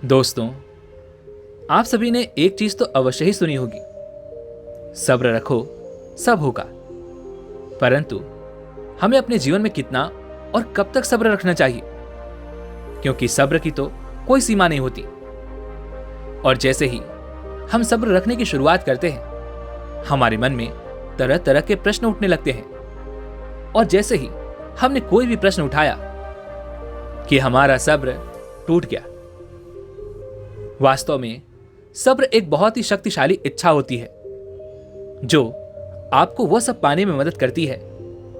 दोस्तों, आप सभी ने एक चीज तो अवश्य ही सुनी होगी, सब्र रखो सब होगा। परंतु हमें अपने जीवन में कितना और कब तक सब्र रखना चाहिए, क्योंकि सब्र की तो कोई सीमा नहीं होती। और जैसे ही हम सब्र रखने की शुरुआत करते हैं, हमारे मन में तरह तरह के प्रश्न उठने लगते हैं। और जैसे ही हमने कोई भी प्रश्न उठाया कि हमारा सब्र टूट गया। वास्तव में सब्र एक बहुत ही शक्तिशाली इच्छा होती है, जो आपको वह सब पाने में मदद करती है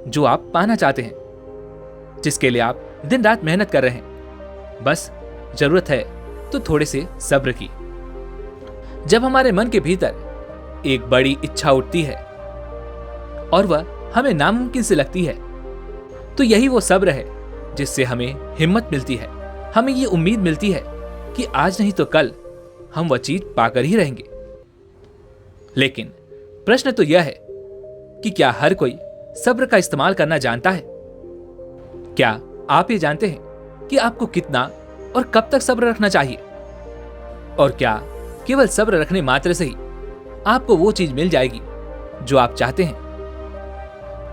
जो आप पाना चाहते हैं, जिसके लिए आप दिन रात मेहनत कर रहे हैं। बस जरूरत है तो थोड़े से सब्र की। जब हमारे मन के भीतर एक बड़ी इच्छा उठती है और वह हमें नामुमकिन से लगती है, तो यही वो सब्र है जिससे हमें हिम्मत मिलती है। हमें ये उम्मीद मिलती है कि आज नहीं तो कल हम वह चीज पाकर ही रहेंगे। लेकिन प्रश्न तो यह है कि क्या हर कोई सब्र का इस्तेमाल करना जानता है? क्या आप ये जानते हैं कि आपको कितना और कब तक सब्र रखना चाहिए? और क्या केवल सब्र रखने मात्र से ही आपको वो चीज मिल जाएगी जो आप चाहते हैं?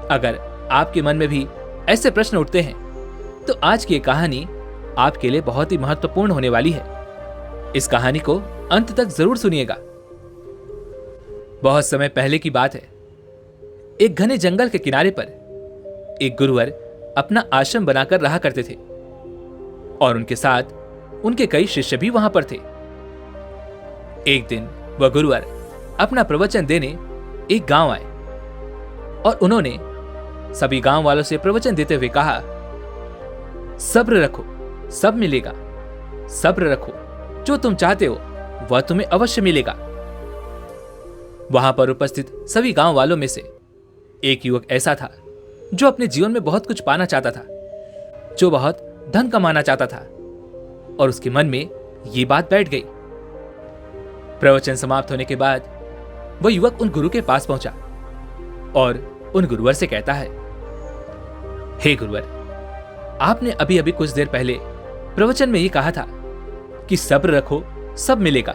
अगर आपके मन में भी ऐसे प्रश्न उठते हैं, तो आज की ये कहानी आपके लिए बहुत ही महत्वपूर्ण होने वाली है। इस कहानी को अंत तक जरूर सुनिएगा। बहुत समय पहले की बात है। एक घने जंगल के किनारे पर एक गुरुवर अपना आश्रम बनाकर रहा करते थे, और उनके साथ उनके कई शिष्य भी वहां पर थे। एक दिन वह गुरुवर अपना प्रवचन देने एक गांव आए, और उन्होंने सभी गांव वालों से प्रवचन देते हुए कहा, सब्र रखो सब मिलेगा। सब्र रखो, जो तुम चाहते हो वह तुम्हें अवश्य मिलेगा। वहां पर उपस्थित सभी गांव वालों में से एक युवक ऐसा था जो अपने जीवन में बहुत कुछ पाना चाहता था, जो बहुत धन कमाना चाहता था, और उसके मन में ये बात बैठ गई। प्रवचन समाप्त होने के बाद वह युवक उन गुरु के पास पहुंचा और उन गुरुवर से कहता है, हे गुरुवर, आपने अभी अभी कुछ देर पहले प्रवचन में ये कहा था कि सब्र रखो सब मिलेगा।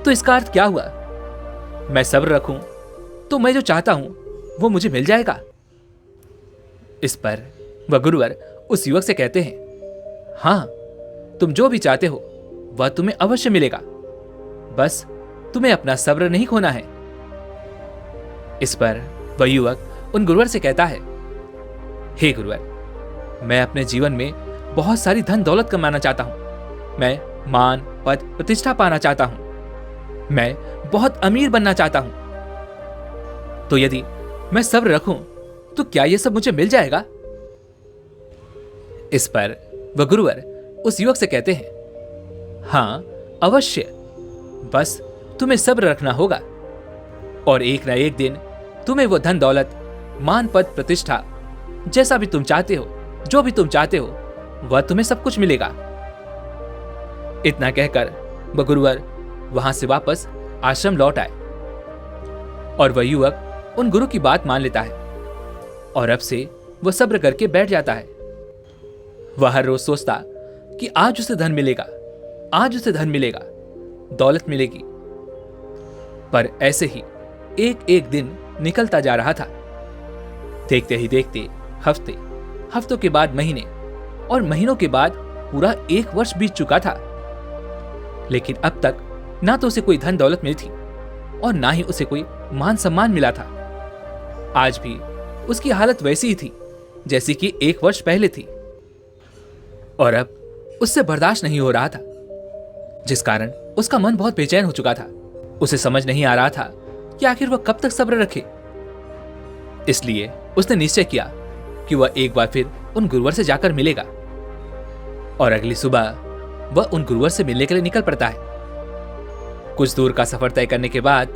तो इसका अर्थ क्या हुआ? मैं सब्र रखूं तो मैं जो चाहता हूं वो मुझे मिल जाएगा? इस पर वह गुरुवर उस युवक से कहते हैं, हां, तुम जो भी चाहते हो वह तुम्हें अवश्य मिलेगा, बस तुम्हें अपना सब्र नहीं खोना है। इस पर वह युवक उन गुरुवर से कहता है, हे गुरुवर, मैं अपने जीवन में बहुत सारी धन दौलत कमाना चाहता हूं। मैं मान पद प्रतिष्ठा पाना चाहता हूं। मैं बहुत अमीर बनना चाहता हूं। तो यदि मैं सब्र रखूं तो क्या यह सब मुझे मिल जाएगा? इस पर वह गुरुवर उस युवक से कहते हैं, हां अवश्य, बस तुम्हें सब्र रखना होगा, और एक ना एक दिन तुम्हें वो धन दौलत मान पद प्रतिष्ठा जैसा भी तुम चाहते हो, जो भी तुम चाहते हो, वह तुम्हें सब कुछ मिलेगा। इतना कहकर वह गुरुवर वहां से वापस आश्रम लौट आए, और वह युवक उन गुरु की बात मान लेता है, और अब से वह सब्र करके बैठ जाता है। वह हर रोज सोचता कि आज उसे धन मिलेगा, आज उसे धन मिलेगा, दौलत मिलेगी। पर ऐसे ही एक एक दिन निकलता जा रहा था। देखते ही देखते हफ्ते, हफ्तों के बाद महीने, और महीनों के बाद पूरा एक वर्ष बीत चुका था। लेकिन अब तक ना तो उसे कोई धन दौलत मिली थी, और ना ही उसे कोई मान सम्मान मिला था। आज भी उसकी हालत वैसी ही थी जैसी कि एक वर्ष पहले थी, और अब उससे बर्दाश्त नहीं हो रहा था, जिस कारण उसका मन बहुत बेचैन हो चुका था। उसे समझ नहीं आ रहा था कि आखिर वह कब तक सब्र रखे। इसलिए उसने निश्चय किया कि वह एक बार फिर उन गुरुवर से जाकर मिलेगा, और अगली सुबह वह उन गुरुवर से मिलने के लिए निकल पड़ता है। कुछ दूर का सफर तय करने के बाद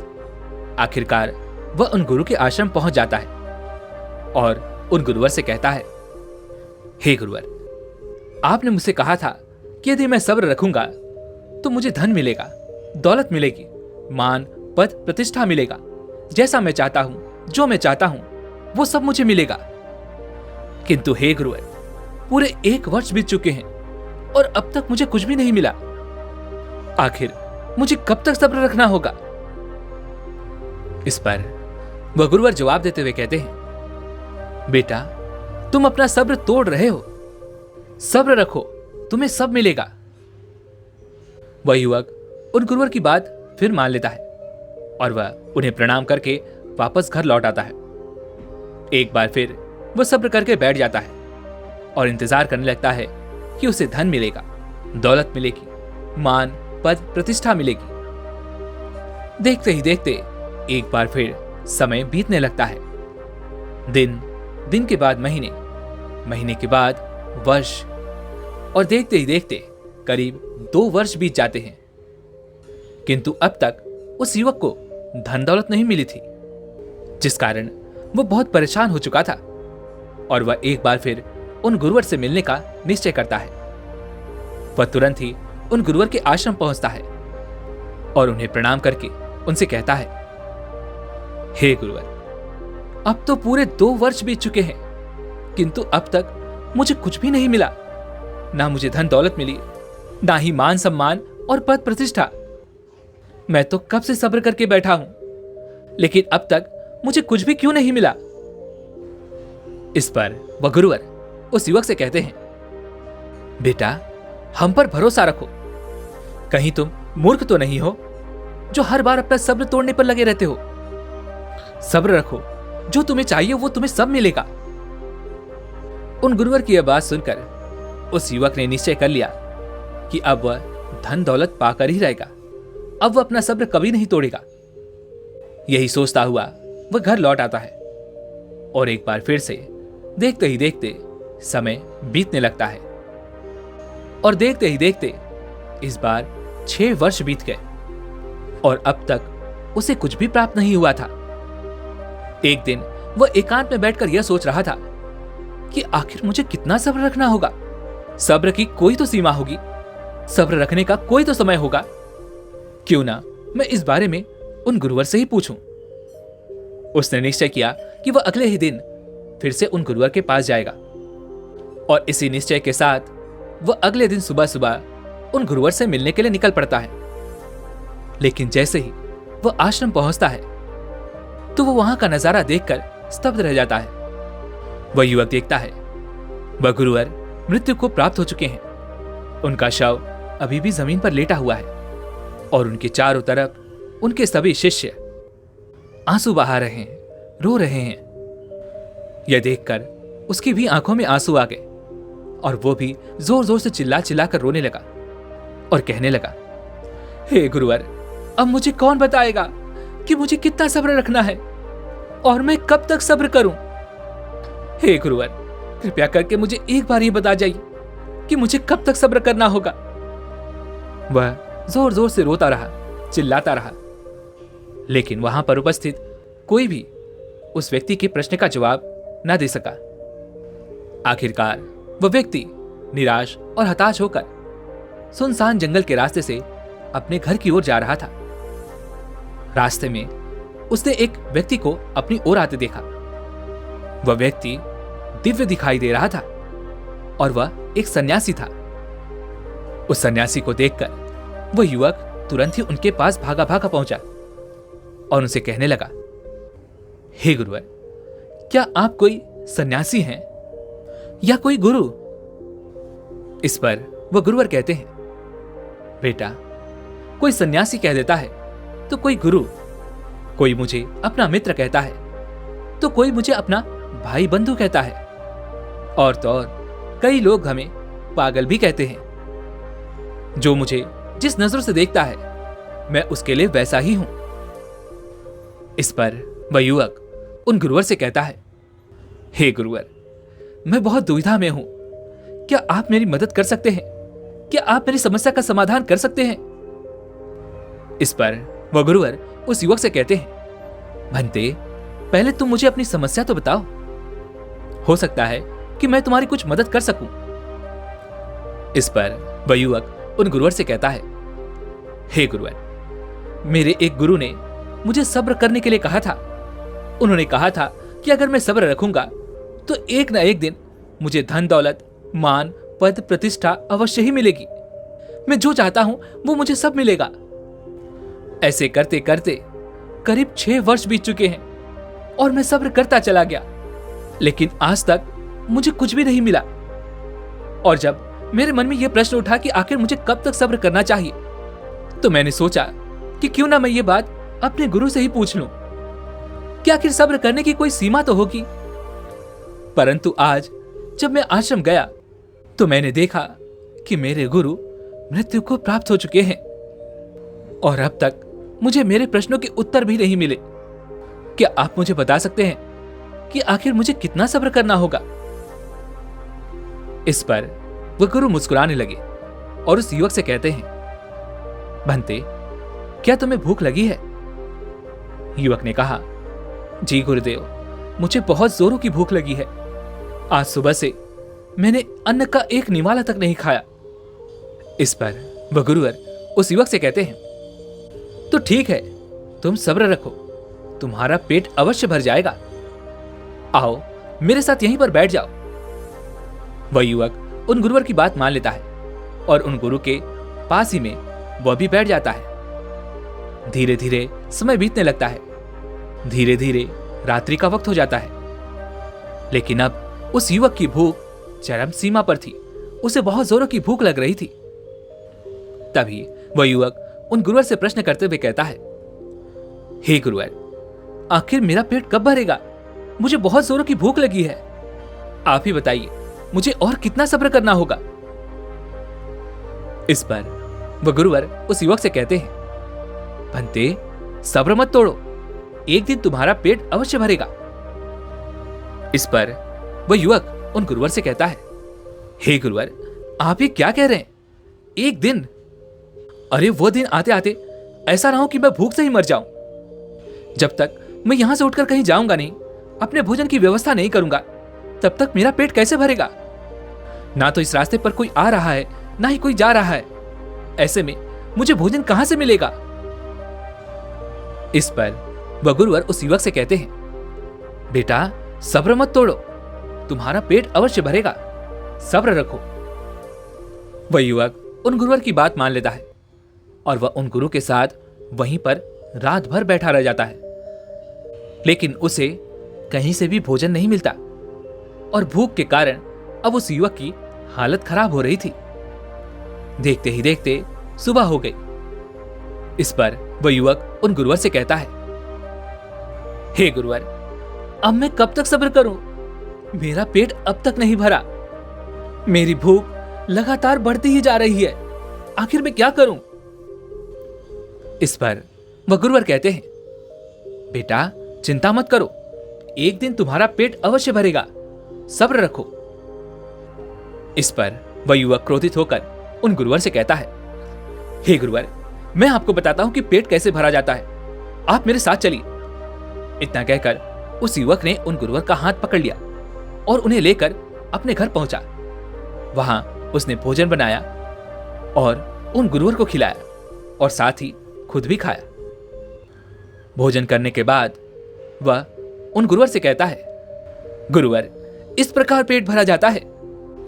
आखिरकार वह उन गुरु के आश्रम पहुंच जाता है, और उन गुरुवर से कहता है, हे गुरुवर, आपने मुझसे कहा था कि यदि मैं सब्र रखूंगा तो मुझे धन मिलेगा, दौलत मिलेगी, मान पद प्रतिष्ठा मिलेगा, जैसा मैं चाहता हूं, जो मैं चाहता हूं वो सब मुझे मिलेगा। किंतु हे गुरुवर, पूरे एक वर्ष बीत चुके हैं और अब तक मुझे कुछ भी नहीं मिला। आखिर मुझे कब तक सब्र रखना होगा? इस पर वह गुरुवर जवाब देते हुए कहते हैं, बेटा, तुम अपना सब्र तोड़ रहे हो। सब्र रखो, तुम्हें सब मिलेगा। वह युवक उन गुरुवर की बात फिर मान लेता है और वह उन्हें प्रणाम करके वापस घर लौट आता है। एक बार फिर वह सब्र करके बैठ जाता है और इंतजार करने लगता है कि उसे धन मिलेगा, दौलत मिलेगी, मान, पद, प्रतिष्ठा मिलेगी। देखते ही देखते एक बार फिर समय बीतने लगता है। दिन, दिन के बाद महीने, महीने के बाद वर्ष, और देखते ही देखते करीब 2 वर्ष बीत जाते हैं। किंतु अब तक उस युवक को धन दौलत नहीं मिली थी, जिस कारण वह बहुत परेशान हो चुका था और वह एक बार फिर उन गुरुवर से मिलने का निश्चय करता है। वह तुरंत ही उन गुरुवर के आश्रम पहुंचता है और उन्हें प्रणाम करके उनसे कहता है, हे गुरुवर, अब तो पूरे 2 वर्ष बीत चुके हैं, किंतु अब तक मुझे कुछ भी नहीं मिला। ना मुझे धन दौलत मिली, ना ही मान सम्मान और पद प्रतिष्ठा। मैं तो कब से सब्र करके बैठा हूं, लेकिन अब तक मुझे कुछ भी क्यों नहीं मिला? इस पर वह गुरुवर उस युवक से कहते हैं, बेटा, हम पर भरोसा रखो। कहीं तुम मूर्ख तो नहीं हो जो हर बार अपना सब्र तोड़ने पर लगे रहते हो। सब्र रखो, जो तुम्हें चाहिए वो तुम्हें सब मिलेगा। उन गुरुवर की यह बात सुनकर उस युवक ने निश्चय कर लिया कि अब वह धन दौलत पाकर ही रहेगा। अब वह अपना सब्र कभी नहीं तोड़ेगा। यही सोचता हुआ वह घर लौट आता है और एक बार फिर से देखते ही देखते समय बीतने लगता है और देखते ही देखते इस बार 6 वर्ष बीत गए और अब तक उसे कुछ भी प्राप्त नहीं हुआ था। एक दिन वह एकांत में बैठकर यह सोच रहा था कि आखिर मुझे कितना सब्र रखना होगा। सब्र की कोई तो सीमा होगी, सब्र रखने का कोई तो समय होगा। क्यों ना मैं इस बारे में उन गुरुवर से ही पूछूं। उसने निश्चय किया कि वह अगले ही दिन फिर से उन गुरुवर के पास जाएगा और इसी निश्चय के साथ वह अगले दिन सुबह सुबह उन गुरुवर से मिलने के लिए निकल पड़ता है। लेकिन जैसे ही वह आश्रम पहुंचता है तो वह वहां का नजारा देखकर स्तब्ध रह जाता है। वह युवक देखता है वह गुरुवर मृत्यु को प्राप्त हो चुके हैं। उनका शव अभी भी जमीन पर लेटा हुआ है और उनके चारों तरफ उनके सभी शिष्य आंसू बहा रहे हैं, रो रहे हैं। यह देखकर उसकी भी आंखों में आंसू आ गए और वो भी जोर जोर से चिल्ला चिल्ला कर रोने लगा और कहने लगा, हे गुरुवर, अब मुझे कौन बताएगा कि मुझे कितना सब्र रखना है और मैं कब तक सब्र करूं? हे गुरुवर, कृपया करके मुझे एक बार ही बता जाइए कि मुझे कब तक सब्र करना होगा। वह जोर जोर से रोता रहा, चिल्लाता रहा, लेकिन वहां पर उपस्थित कोई भी उस व्यक्ति के प्रश्न का जवाब न दे सका। आखिरकार वह व्यक्ति निराश और हताश होकर सुनसान जंगल के रास्ते से अपने घर की ओर जा रहा था। रास्ते में उसने एक व्यक्ति को अपनी ओर आते देखा। वह व्यक्ति दिव्य दिखाई दे रहा था और वह एक सन्यासी था। उस सन्यासी को देखकर वह युवक तुरंत ही उनके पास भागा भागा पहुंचा और उनसे कहने लगा, हे गुरुवर, क्या आप कोई सन्यासी हैं या कोई गुरु? इस पर वह गुरुवर कहते हैं, बेटा, कोई सन्यासी कह देता है तो कोई गुरु, कोई मुझे अपना मित्र कहता है तो कोई मुझे अपना भाई बंधु कहता है, और तो और कई लोग हमें पागल भी कहते हैं। जो मुझे जिस नजर से देखता है मैं उसके लिए वैसा ही हूं। इस पर वह युवक उन गुरुवर से कहता है, हे गुरुवर, मैं बहुत दुविधा में हूं। क्या आप मेरी मदद कर सकते हैं? क्या आप मेरी समस्या का समाधान कर सकते हैं? इस पर वह गुरुवर उस युवक से कहते हैं, भंते, पहले तुम मुझे अपनी समस्या तो बताओ। हो सकता है कि मैं तुम्हारी कुछ मदद कर सकूं। इस पर वह युवक उन गुरुवर से कहता है, हे गुरुवर, मेरे एक गुरु ने मुझे सब्र करने के लिए कहा था। उन्होंने कहा था कि अगर मैं सब्र रखूंगा तो एक न एक दिन मुझे धन दौलत, मान, पद, प्रतिष्ठा अवश्य ही मिलेगी। मैं जो चाहता हूं वो मुझे सब मिलेगा। ऐसे करते करते करीब 6 वर्ष बीत चुके हैं और मैं सब्र करता चला गया, लेकिन आज तक मुझे कुछ भी नहीं मिला। और जब मेरे मन में यह प्रश्न उठा कि आखिर मुझे कब तक सब्र करना चाहिए, तो मैंने सोचा कि क्यों ना मैं ये बात अपने गुरु से ही पूछ लूं कि आखिर सब्र करने की कोई सीमा तो होगी। परंतु आज जब मैं आश्रम गया तो मैंने देखा कि मेरे गुरु मृत्यु को प्राप्त हो चुके हैं और अब तक मुझे मेरे प्रश्नों के उत्तर भी नहीं मिले। क्या आप मुझे बता सकते हैं कि आखिर मुझे कितना सब्र करना होगा? इस पर वह गुरु मुस्कुराने लगे और उस युवक से कहते हैं, भंते, क्या तुम्हें भूख लगी है? युवक ने कहा, जी गुरुदेव, मुझे बहुत जोरों की भूख लगी है। आज सुबह से मैंने अन्न का एक निवाला तक नहीं खाया। इस पर वह गुरुवर उस युवक से कहते हैं, तो ठीक है, तुम सब्र रखो, तुम्हारा पेट अवश्य भर जाएगा। आओ मेरे साथ यहीं पर बैठ जाओ। वह युवक उन गुरुवर की बात मान लेता है और उन गुरु के पास ही में वह भी बैठ जाता है। धीरे धीरे समय बीतने लगता है। धीरे धीरे रात्रि का वक्त हो जाता है, लेकिन अब उस युवक की भूख चरम सीमा पर थी। उसे बहुत जोरों की भूख लग रही थी। तभी वह युवक उन गुरुवर से प्रश्न करते हुए कहता है, हे गुरुवर, आखिर मेरा पेट कब भरेगा? मुझे बहुत जोरों की भूख लगी है। आप ही बताइए, मुझे और कितना सब्र करना होगा? इस पर वह गुरुवर उस युवक से कहते हैं, भंते, सब्र मत तोड़ो, एक दिन तुम्हारा पेट अवश्य भरेगा। इस पर वह युवक उन गुरुवर से कहता है, हे गुरुवर, आप ये क्या कह रहे हैं? एक दिन? अरे वो दिन आते आते ऐसा ना हो कि मैं भूख से ही मर जाऊं। जब तक मैं यहां से उठकर कहीं जाऊंगा नहीं, अपने भोजन की व्यवस्था नहीं करूंगा, तब तक मेरा पेट कैसे भरेगा? ना तो इस रास्ते पर कोई आ रहा है, ना ही कोई जा रहा है। ऐसे में मुझे भोजन कहां से मिलेगा? इस पर वह गुरुवर उस युवक से कहते हैं, बेटा, सब्र मत तोड़ो, तुम्हारा पेट अवश्य भरेगा, सब्र रखो। वह युवक उन गुरुवर की बात मान लेता है और वह उन गुरु के साथ वहीं पर रात भर बैठा रह जाता है, लेकिन उसे कहीं से भी भोजन नहीं मिलता और भूख के कारण अब उस युवक की हालत खराब हो रही थी। देखते ही देखते सुबह हो गई। इस पर वह युवक उन गुरुवर से कहता है, हे गुरुवर, अब मैं कब तक सब्र करूं? मेरा पेट अब तक नहीं भरा। मेरी भूख लगातार बढ़ती ही जा रही है। आखिर मैं क्या करूं? इस पर वह गुरुवर कहते हैं, बेटा, चिंता मत करो, एक दिन तुम्हारा पेट अवश्य भरेगा, सब्र रखो। इस पर वह युवक क्रोधित होकर उन गुरुवर से कहता है, हे गुरुवर, मैं आपको बताता हूं कि पेट कैसे भरा जाता है, आप मेरे साथ चलिए। इतना कहकर उस युवक ने उन गुरुवर का हाथ पकड़ लिया और उन्हें लेकर अपने घर पहुंचा। वहां उसने भोजन बनाया और उन गुरुवर को खिलाया और साथ ही खुद भी खाया। भोजन करने के बाद वह उन गुरुवर से कहता है, गुरुवर, इस प्रकार पेट भरा जाता है,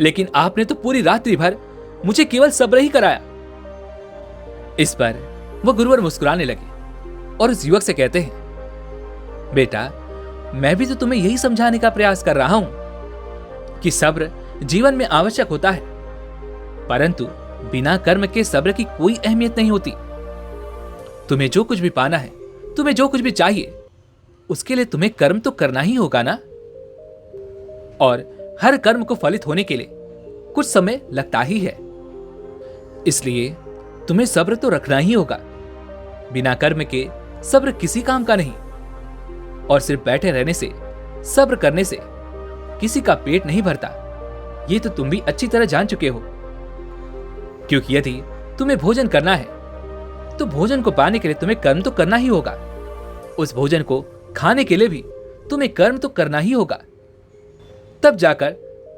लेकिन आपने तो पूरी रात्रि भर मुझे केवल सब्र ही कराया। इस पर वह गुरुवर मुस्कुराने लगे और उस युवक से कहते हैं, बेटा, मैं भी तो तुम्हें यही समझाने का प्रयास कर रहा हूं कि सब्र जीवन में आवश्यक होता है, परंतु बिना कर्म के सब्र की कोई अहमियत नहीं होती। तुम्हें जो कुछ भी पाना है, तुम्हें जो कुछ भी चाहिए, उसके लिए तुम्हें कर्म तो करना ही होगा ना। और हर कर्म को फलित होने के लिए कुछ समय लगता ही है, इसलिए तुम्हें सब्र तो रखना ही होगा। बिना कर्म के सब्र किसी काम का नहीं, और सिर्फ बैठे रहने से, सब्र करने से किसी का पेट नहीं भरता। ये तो तुम भी अच्छी तरह जान चुके हो, क्योंकि यदि तुम्हें भोजन करना है तो भोजन को पाने के लिए तुम्हें कर्म तो करना ही होगा। उस भोजन को खाने के लिए भी तुम्हें कर्म तो करना ही होगा, तब जाकर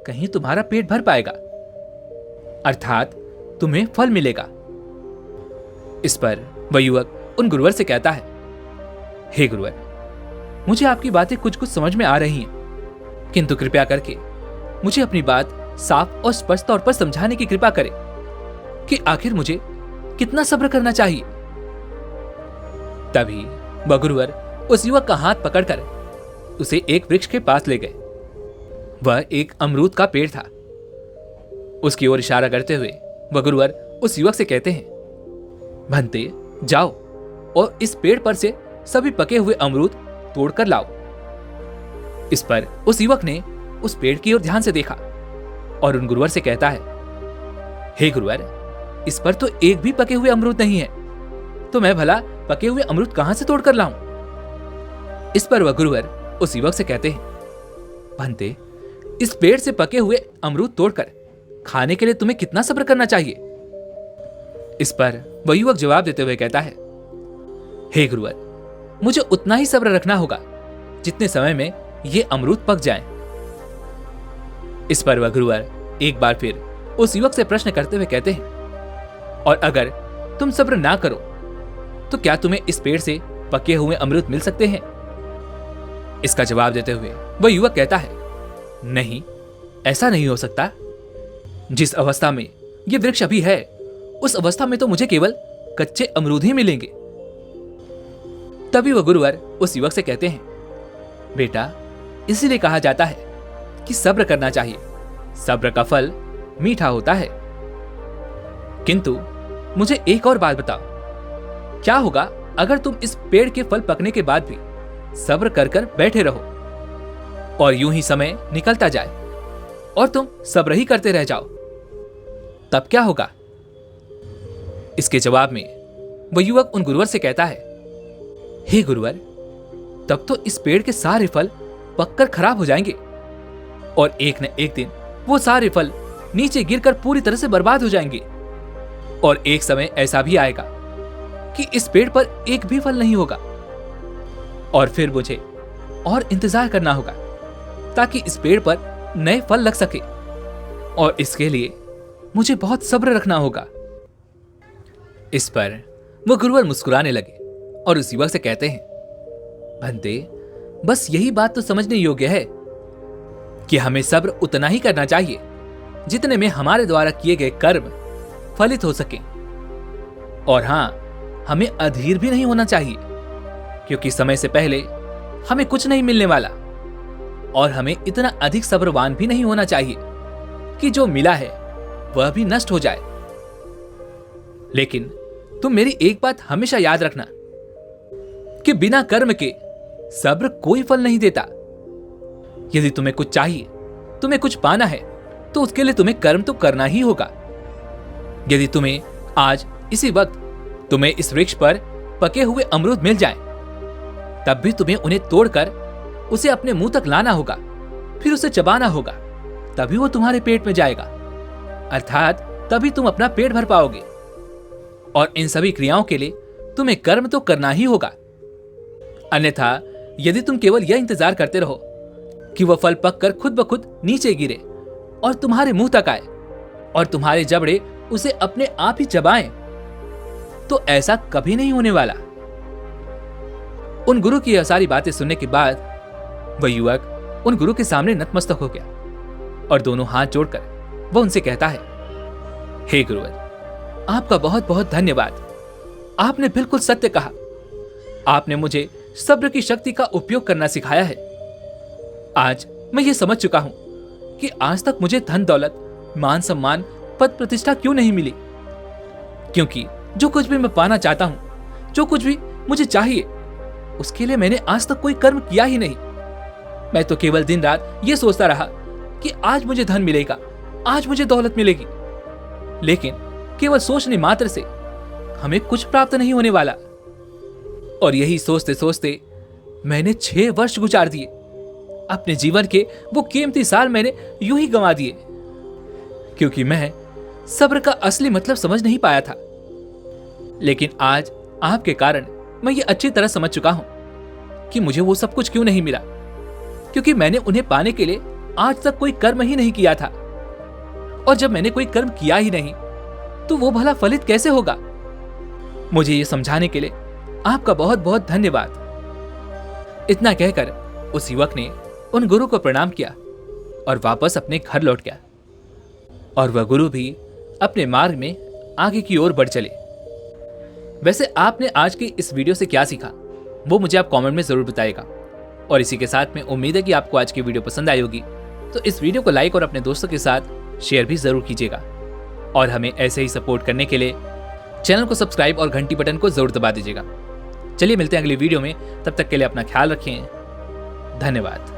कहीं तुम्हारा पेट भर पाएगा, अर्थात तुम्हें फल मिलेगा। इस पर वह युवक उन गुरुवर से कहता है, हे गुरुवर, मुझे आपकी बातें कुछ कुछ समझ में आ रही हैं, किंतु कृपया करके मुझे अपनी बात साफ और स्पष्ट तौर पर समझाने की कृपा करें। कि आखिर मुझे कितना सब्र करना चाहिए। तभी वह गुरुवर उस युवक का हाथ पकड़कर उसे एक वृक्ष के पास ले गए। वह एक अमरूद का पेड़ था। उसकी ओर इशारा करते हुए वह गुरुवर उस युवक से कहते हैं, भंते जाओ और इस पेड़ पर से सभी पके हुए अमरूद तोड़कर लाओ। इस पर उस युवक ने उस पेड़ की ओर ध्यान से देखा और उन गुरुवर से कहता है, हे गुरुवर, इस पर तो एक भी पके हुए अमरूद नहीं है, तो मैं भला पके हुए अमरूद कहां से तोड़कर लाऊं? इस पर वह गुरुवर उस युवक से कहते हैं, भंते, इस पेड़ से पके हुए अमरूद तोड़कर खाने के लिए तुम्हें कितना सब्र करना चाहिए? इस पर वह युवक जवाब देते हुए कहता है, हे गुरुवर, मुझे उतना ही सब्र रखना होगा जितने समय में ये अमरूद पक जाएं। इस पर वह गुरुवर एक बार फिर उस युवक से प्रश्न करते हुए कहते हैं, और अगर तुम सब्र ना करो तो क्या तुम्हें इस पेड़ से पके हुए अमरूद मिल सकते हैं? इसका जवाब देते हुए वह युवक कहता है, नहीं, ऐसा नहीं हो सकता। जिस अवस्था में यह वृक्ष अभी है, उस अवस्था में तो मुझे केवल कच्चे अमरूद ही मिलेंगे। तभी वह गुरुवर उस युवक से कहते हैं, बेटा, इसीलिए कहा जाता है कि सब्र करना चाहिए। सब्र का फल मीठा होता है। किंतु मुझे एक और बात बताओ, क्या होगा अगर तुम इस पेड़ के फल पकने के बाद भी सब्र कर कर बैठे रहो और यूं ही समय निकलता जाए और तुम सब्र ही करते रह जाओ? तब क्या होगा? इसके जवाब में वह युवक उन गुरुवर से कहता है, हे गुरुवर, तब तो इस पेड़ के सारे फल पककर खराब हो जाएंगे और एक न एक दिन वो सारे फल नीचे गिरकर पूरी तरह से बर्बाद हो जाएंगे। और एक समय ऐसा भी आएगा कि इस पेड़ पर एक भी फल नहीं होगा और फिर मुझे और इंतजार करना होगा ताकि इस पेड़ पर नए फल लग सके, और इसके लिए मुझे बहुत सब्र रखना होगा। इस पर वो गुरुवर मुस्कुराने लगे और उस युवक से कहते हैं, भंते, बस यही बात तो समझने योग्य है कि हमें सब्र उतना ही करना चाहिए जितने में हमारे द्वारा किए गए कर्म फलित हो सके। और हां, हमें अधीर भी नहीं होना चाहिए, क्योंकि समय से पहले हमें कुछ नहीं मिलने वाला, और हमें इतना अधिक सब्रवान भी नहीं होना चाहिए कि जो मिला है वह भी नष्ट हो जाए। लेकिन तुम मेरी एक बात हमेशा याद रखना कि बिना कर्म के सब्र कोई फल नहीं देता। यदि तुम्हें कुछ चाहिए, तुम्हें कुछ पाना है, तो उसके लिए तुम्हें कर्म तो करना ही होगा। यदि तुम्हें आज इसी वक्त तुम्हें इस वृक्ष पर पके हुए अमरूद मिल जाएं, तब भी तुम्हें उन्हें तोड़कर उसे अपने मुंह तक लाना होगा, फिर उसे चबाना होगा, तभी वो तुम्हारे पेट में जाएगा, अर्थात तभी तुम अपना पेट भर पाओगे। और इन सभी क्रियाओं के लिए तुम्हें कर्म तो करना ही होगा। अन्यथा यदि तुम केवल यह इंतजार करते रहो कि वह फल पककर खुद ब खुद नीचे गिरे और तुम्हारे मुंह तक आए और तुम्हारे जबड़े उसे अपने आप ही चबाएं, तो ऐसा कभी नहीं होने वाला। उन गुरु की यह सारी बातें सुनने के बाद वह युवक उन गुरु के सामने नतमस्तक हो गया और दोनों हाथ जोड़कर वह उनसे कहता है, हे गुरुवर, आपका बहुत बहुत धन्यवाद। आपने बिल्कुल सत्य कहा। आपने मुझे सब्र की शक्ति का उपयोग करना सिखाया है। आज मैं ये समझ चुका हूं कि आज तक मुझे धन दौलत, मान सम्मान, पद प्रतिष्ठा क्यों नहीं मिली, क्योंकि जो कुछ भी मैं पाना चाहता हूं, जो कुछ भी मुझे चाहिए, उसके लिए मैंने आज तक कोई कर्म किया ही नहीं। मैं तो केवल दिन रात ये सोचता रहा कि आज मुझे धन मिलेगा, आज मुझे दौलत मिलेगी, लेकिन केवल सोचने मात्र से हमें कुछ प्राप्त नहीं होने वाला। और यही सोचते सोचते मैंने 6 वर्ष गुजार दिए। अपने जीवन के वो कीमती साल मैंने यूं ही गंवा दिए, क्योंकि मैं सब्र का असली मतलब समझ नहीं पाया था। लेकिन आज आपके कारण मैं ये अच्छी तरह समझ चुका हूं कि मुझे वो सब कुछ क्यों नहीं मिला, क्योंकि मैंने उन्हें पाने के लिए आज तक कोई कर्म ही नहीं किया था। और जब मैंने कोई कर्म किया ही नहीं, तो वो भला फलित कैसे होगा? मुझे ये समझाने के लिए आपका बहुत बहुत धन्यवाद। इतना कहकर उस युवक ने उन गुरु को प्रणाम किया और वापस अपने घर लौट गया। और वह गुरु भी अपने मार्ग में आगे की ओर बढ़ चले। वैसे आपने आज की इस वीडियो से क्या सीखा वो मुझे आप कमेंट में जरूर बताइएगा। और इसी के साथ में उम्मीद है कि आपको आज की वीडियो पसंद आई होगी, तो इस वीडियो को लाइक और अपने दोस्तों के साथ शेयर भी जरूर कीजिएगा। और हमें ऐसे ही सपोर्ट करने के लिए चैनल को सब्सक्राइब और घंटी बटन को जरूर दबा दीजिएगा। चलिए मिलते हैं अगली वीडियो में, तब तक के लिए अपना ख्याल रखें। धन्यवाद।